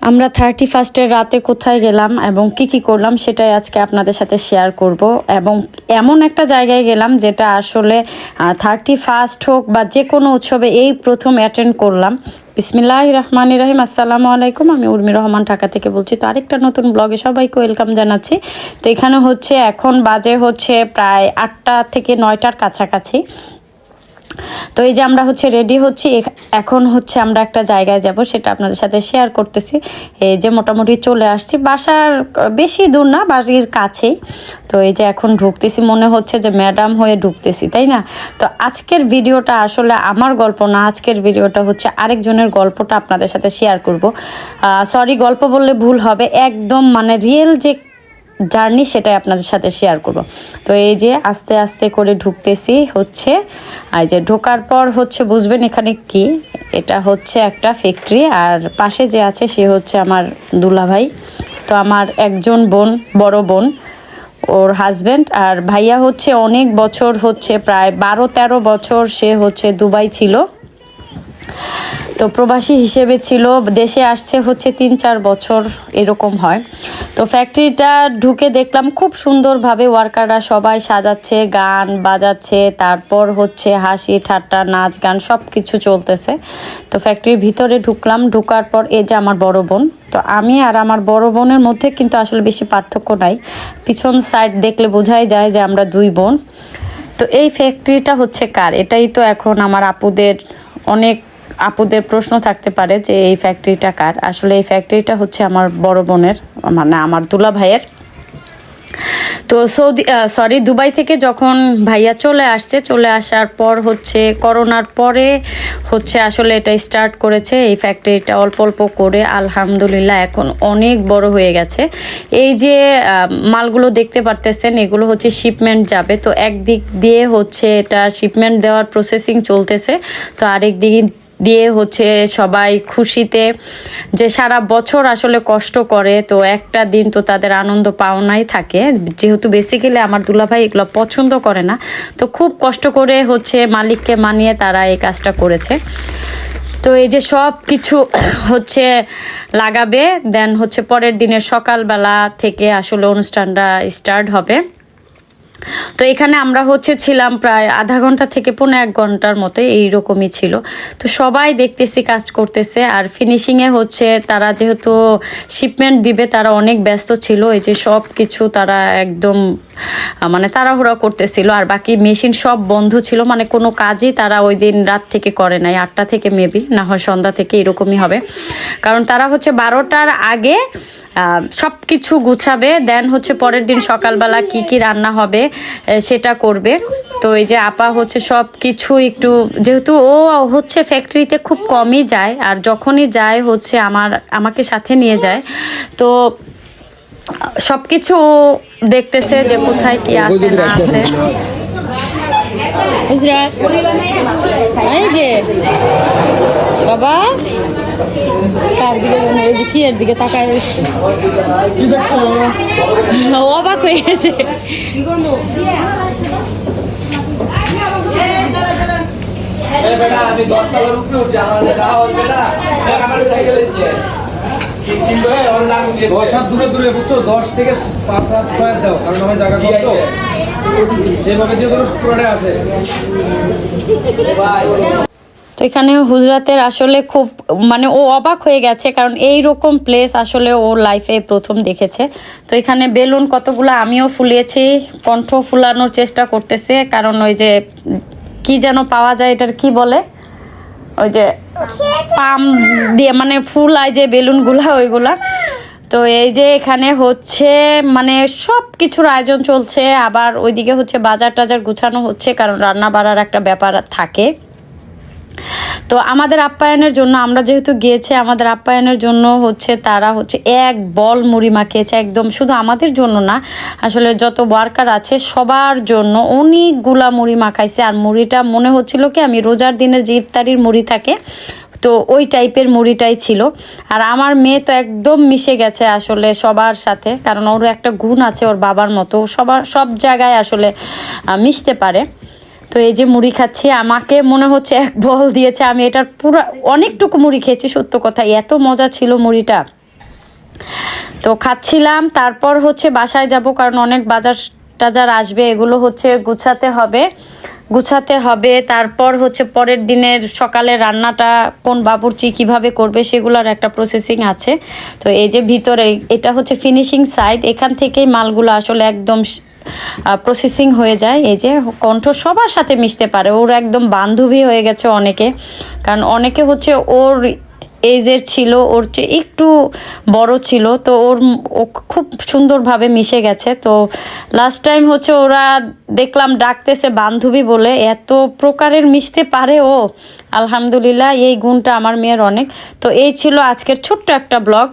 আমরা 31st রাতে কোথায় গেলাম এবং কি করলাম সেটাই আজকে আপনাদের সাথে শেয়ার করব। এবং এমন একটা জায়গায় গেলাম যেটা আসলে 31st হোক বা যে কোনো উৎসবে এই প্রথম অ্যাটেন্ড করলাম। বিসমিল্লাহির রহমানির রহিম। আসসালামু আলাইকুম, আমি উর্মি রহমান ঢাকা থেকে বলছি। তো আরেকটা নতুন ব্লগে সবাইকে ওয়েলকাম জানাচ্ছি। তো এখানে হচ্ছে এখন বাজে হচ্ছে প্রায় 8টা থেকে 9টার কাছাকাছি। তো এই যে আমরা হচ্ছে রেডি হচ্ছি, এখন হচ্ছে আমরা একটা জায়গায় যাব, সেটা আপনাদের সাথে শেয়ার করতেছি। এই যে মোটামুটি চলে আসছি, বাসার বেশি দূর না, বাড়ির কাছেই। তো এই যে এখন ঢুকতেছি, মনে হচ্ছে যে ম্যাডাম হয়ে ঢুকতেছি, তাই না? তো আজকের ভিডিওটা আসলে আমার গল্প না, আজকের ভিডিওটা হচ্ছে আরেকজনের গল্পটা আপনাদের সাথে শেয়ার করব। সরি, গল্প বললে ভুল হবে, একদম মানে রিয়েল যে জার্নি সেটাই আপনাদের সাথে শেয়ার করব। তো এই যে আস্তে আস্তে করে ঢুকতেছি হচ্ছে, এই যে ঢোকার পর হচ্ছে বুঝবেন এখানে কি, এটা হচ্ছে একটা ফ্যাক্টরি। আর পাশে যে আছে সে হচ্ছে আমার দুলাভাই। তো আমার একজন বোন, বড় বোন, ওর হাজব্যান্ড। আর ভাইয়া হচ্ছে অনেক বছর, হচ্ছে প্রায় 12-13 বছর সে হচ্ছে দুবাই ছিল, তো প্রবাসী হিসেবে ছিল। দেশে আসছে হচ্ছে 3-4 বছর এরকম হয়। তো ফ্যাক্টরিটা ঢুকে দেখলাম খুব সুন্দরভাবে ওয়ার্কাররা সবাই সাজাচ্ছে, গান বাজাচ্ছে, তারপর হচ্ছে হাসি ঠাট্টা, নাচ গান সব কিছু চলতেছে। তো ফ্যাক্টরির ভিতরে ঢুকলাম, ঢুকার পর এই যে আমার বড় বোন। তো আমি আর আমার বড় বোনের মধ্যে কিন্তু আসলে বেশি পার্থক্য নাই, পিছন সাইড দেখলে বোঝাই যায় যে আমরা দুই বোন। তো এই ফ্যাক্টরিটা হচ্ছে কার, এটাই তো এখন আমার আপুদের প্রশ্ন থাকতে পারে যে এই ফ্যাক্টরিটা কার। আসলে এই ফ্যাক্টরিটা হচ্ছে আমার বড় বোনের, মানে আমার দুলা ভাইয়ের। তো দুবাই থেকে যখন ভাইয়া চলে আসার পর হচ্ছে করোনার পরে হচ্ছে আসলে এটা স্টার্ট করেছে এই ফ্যাক্টরিটা, অল্প অল্প করে আলহামদুলিল্লাহ এখন অনেক বড় হয়ে গেছে। এই যে মালগুলো দেখতে পারতেছেন, এগুলো হচ্ছে শিপমেন্ট যাবে। তো একদিক দিয়ে হচ্ছে এটা শিপমেন্ট দেওয়ার প্রসেসিং চলতেছে, তো আরেক দিকে দিয়ে হচ্ছে সবাই খুশিতে, যে সারা বছর আসলে কষ্ট করে, তো একটা দিন তো তাদের আনন্দ পাওনাই থাকে। যেহেতু বেসিক্যালি আমার দুলাভাই এগুলো পছন্দ করে না, তো খুব কষ্ট করে হচ্ছে মালিককে মানিয়ে তারা এই কাজটা করেছে। তো এই যে সব কিছু হচ্ছে লাগাবে, দেন হচ্ছে পরের দিনের সকালবেলা থেকে আসলে অনুষ্ঠানটা স্টার্ট হবে। তো এখানে আমরা হচ্ছে ছিলাম প্রায় আধা ঘন্টা থেকে 1.5 ঘন্টার মতো, এইরকমই ছিল। তো সবাই দেখতেছি কাজ করতেছে, আর ফিনিশিংয়ে হচ্ছে তারা যেহেতু শিপমেন্ট দিবে, তারা অনেক ব্যস্ত ছিল। এই যে সব কিছু তারা একদম মানে তাড়াহুড়া করতেছিল, আর বাকি মেশিন সব বন্ধ ছিল, মানে কোনো কাজই তারা ওই দিন রাত থেকে করে নাই। 8টা থেকে মেবি, না হয় সন্ধ্যা থেকে, এরকমই হবে। কারণ তারা হচ্ছে 12টার আগে সব কিছু গুছাবে, দেন হচ্ছে পরের দিন সকালবেলা কি রান্না হবে সেটা করবে। তো এই যে আপা হচ্ছে সব কিছু একটু, যেহেতু ও হচ্ছে ফ্যাক্টরিতে খুব কমই যায়, আর যখনই যায় হচ্ছে আমাকে সাথে নিয়ে যায়। তো সব কিছু দেখতেছে যে কোথায় কি আছে না আছে। এই যে বাবা কার দিকে, কি এর দিকে তাকায় অবাক হয়ে গেছে। দূরে দূরে বুঝছো, 10 থেকে 5-7 দাও, কারণ আমার জায়গা কত সেভাবে দিয়ে ধরো পুরোটাই আছে। তো এখানে হুজরাতের আসলে খুব মানে ও অবাক হয়ে গেছে, কারণ এই রকম প্লেস আসলে ও লাইফে প্রথম দেখেছে। তো এখানে বেলুন কতগুলো আমিও ফুলিয়েছি, কণ্ঠ ফুলানোর চেষ্টা করতেছে, কারণ ওই যে কি যেন পাওয়া যায়, এটার কি বলে, ওই যে পাম দিয়ে মানে ফুলায় যে বেলুনগুলা, ওইগুলা। তো এই যে এখানে হচ্ছে মানে সব কিছুর আয়োজন চলছে, আবার ওইদিকে হচ্ছে বাজার টাজার গুছানো হচ্ছে, কারণ রান্না বাড়ার একটা ব্যাপার থাকে। তো আমাদের আপ্যায়নের জন্য, আমরা যেহেতু গিয়েছি, আমাদের আপ্যায়নের জন্য হচ্ছে তারা হচ্ছে এক বল মুড়ি মাখিয়েছে, একদম শুধু আমাদের জন্য না, আসলে যত ওয়ার্কার আছে সবার জন্য অনেকগুলা মুড়ি মাখাইছে। আর মুড়িটা মনে হচ্ছিল কি আমি রোজার দিনের যে ইফতারির মুড়ি থাকে, তো ওই টাইপের মুড়িটাই ছিল। আর আমার মেয়ে তো একদম মিশে গেছে আসলে সবার সাথে, কারণ ওর একটা গুণ আছে ওর বাবার মতো, সব জায়গায় আসলে মিশতে পারে। তো এই যে মুড়ি খাচ্ছি, আমাকে মনে হচ্ছে এক বল দিয়েছে, আমি এটার পুরো অনেকটুকু মুড়ি খেয়েছি। সত্য কথা, এত মজা ছিল মুড়িটা। তো খাচ্ছিলাম, তারপর হচ্ছে বাসায় যাব, কারণ অনেক বাজার টাজার আসবে, এগুলো হচ্ছে গুছাতে হবে। তারপর হচ্ছে পরের দিনের সকালে রান্নাটা কোন বাবুর্চি কিভাবে করবে সেগুলোর একটা প্রসেসিং আছে। তো এই যে ভিতরে এটা হচ্ছে ফিনিশিং সাইড, এখান থেকেই মালগুলো আসলে একদম প্রসেসিং হয়ে যায়। এই যে কণ্ঠ সবার সাথে মিশতে পারে, ওর একদম বান্ধবী হয়ে গেছে অনেকে, কারণ অনেকে হচ্ছে ওর এজের ছিল, ওর চেয়ে একটু বড় ছিল, তো ও খুব সুন্দরভাবে মিশে গেছে। তো লাস্ট টাইম হচ্ছে ওরা দেখলাম ডাকতেছে বান্ধবী বলে, এত প্রকারের মিশতে পারে ও। আলহামদুলিল্লাহ, এই গুণটা আমার মেয়ের অনেক। তো এই ছিল আজকের ছোট্ট একটা ব্লগ।